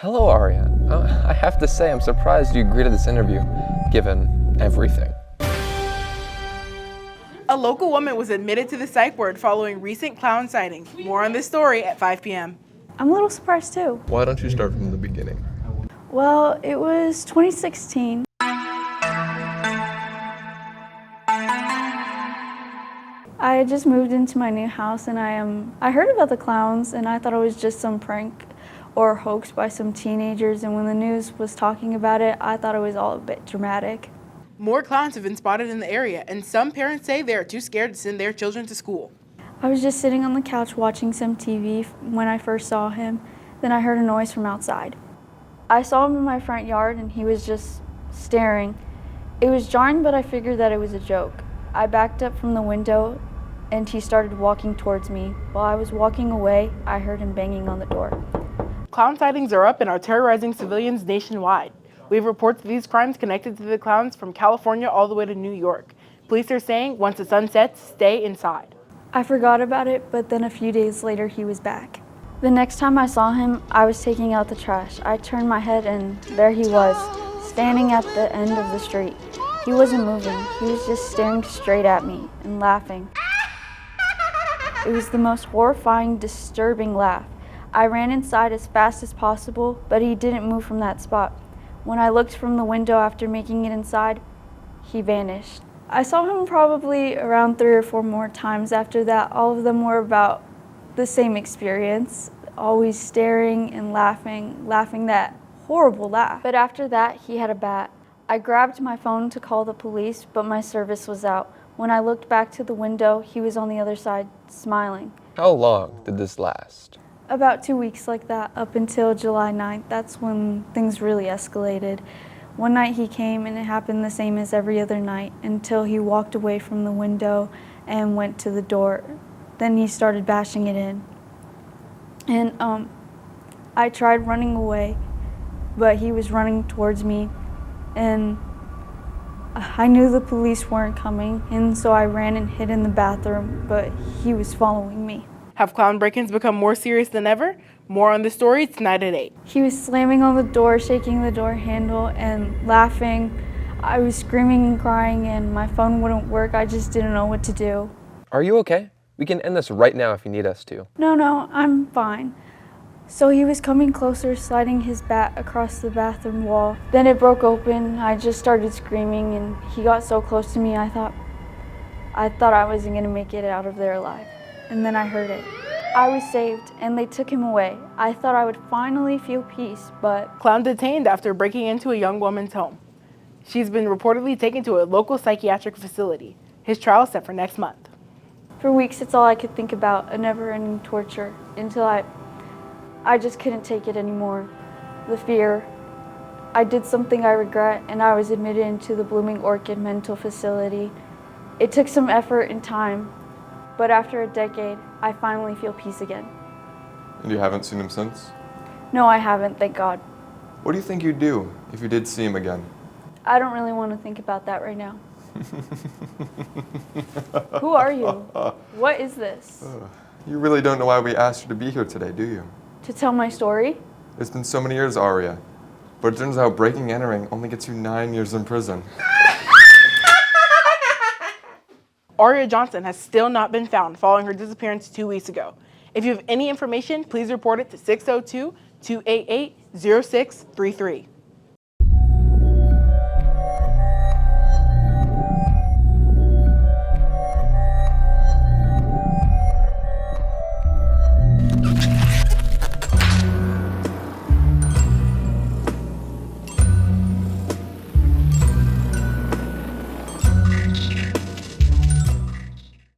Hello, Arya. I have to say I'm surprised you agreed to this interview, given everything. A local woman was admitted to the psych ward following recent clown sightings. More on this story at 5 p.m. I'm a little surprised too. Why don't you start from the beginning? Well, it was 2016. I had just moved into my new house and I heard about the clowns and I thought it was just some prank or hoax by some teenagers, and when the news was talking about it, I thought it was all a bit dramatic. More clowns have been spotted in the area, and some parents say they are too scared to send their children to school. I was just sitting on the couch watching some TV when I first saw him. Then I heard a noise from outside. I saw him in my front yard and he was just staring. It was jarring, but I figured that it was a joke. I backed up from the window and he started walking towards me. While I was walking away, I heard him banging on the door. Clown sightings are up and are terrorizing civilians nationwide. We have reports of these crimes connected to the clowns from California all the way to New York. Police are saying once the sun sets, stay inside. I forgot about it, but then a few days later he was back. The next time I saw him, I was taking out the trash. I turned my head and there he was, standing at the end of the street. He wasn't moving, he was just staring straight at me and laughing. It was the most horrifying, disturbing laugh. I ran inside as fast as possible, but he didn't move from that spot. When I looked from the window after making it inside, he vanished. I saw him probably around 3 or 4 more times after that. All of them were about the same experience, always staring and laughing that horrible laugh. But after that, he had a bat. I grabbed my phone to call the police, but my service was out. When I looked back to the window, he was on the other side, smiling. How long did this last? About 2 weeks like that, up until July 9th. That's when things really escalated. One night he came and it happened the same as every other night until he walked away from the window and went to the door. Then he started bashing it in. And I tried running away, but he was running towards me. And I knew the police weren't coming, and so I ran and hid in the bathroom, but he was following me. Have clown break-ins become more serious than ever? More on the story tonight at 8. He was slamming on the door, shaking the door handle, and laughing. I was screaming and crying, and my phone wouldn't work. I just didn't know what to do. Are you okay? We can end this right now if you need us to. No, I'm fine. So he was coming closer, sliding his bat across the bathroom wall. Then it broke open. I just started screaming, and he got so close to me, I thought I wasn't gonna make it out of there alive. And then I heard it. I was saved, and they took him away. I thought I would finally feel peace, but... Clown detained after breaking into a young woman's home. She's been reportedly taken to a local psychiatric facility. His trial is set for next month. For weeks, it's all I could think about, a never-ending torture, until I just couldn't take it anymore. The fear. I did something I regret, and I was admitted into the Blooming Orchid mental facility. It took some effort and time, but after a decade, I finally feel peace again. And you haven't seen him since? No, I haven't, thank God. What do you think you'd do if you did see him again? I don't really want to think about that right now. Who are you? What is this? You really don't know why we asked you to be here today, do you? To tell my story? It's been so many years, Arya. But it turns out breaking and entering only gets you 9 years in prison. Arya Johnson has still not been found following her disappearance 2 weeks ago. If you have any information, please report it to 602-288-0633.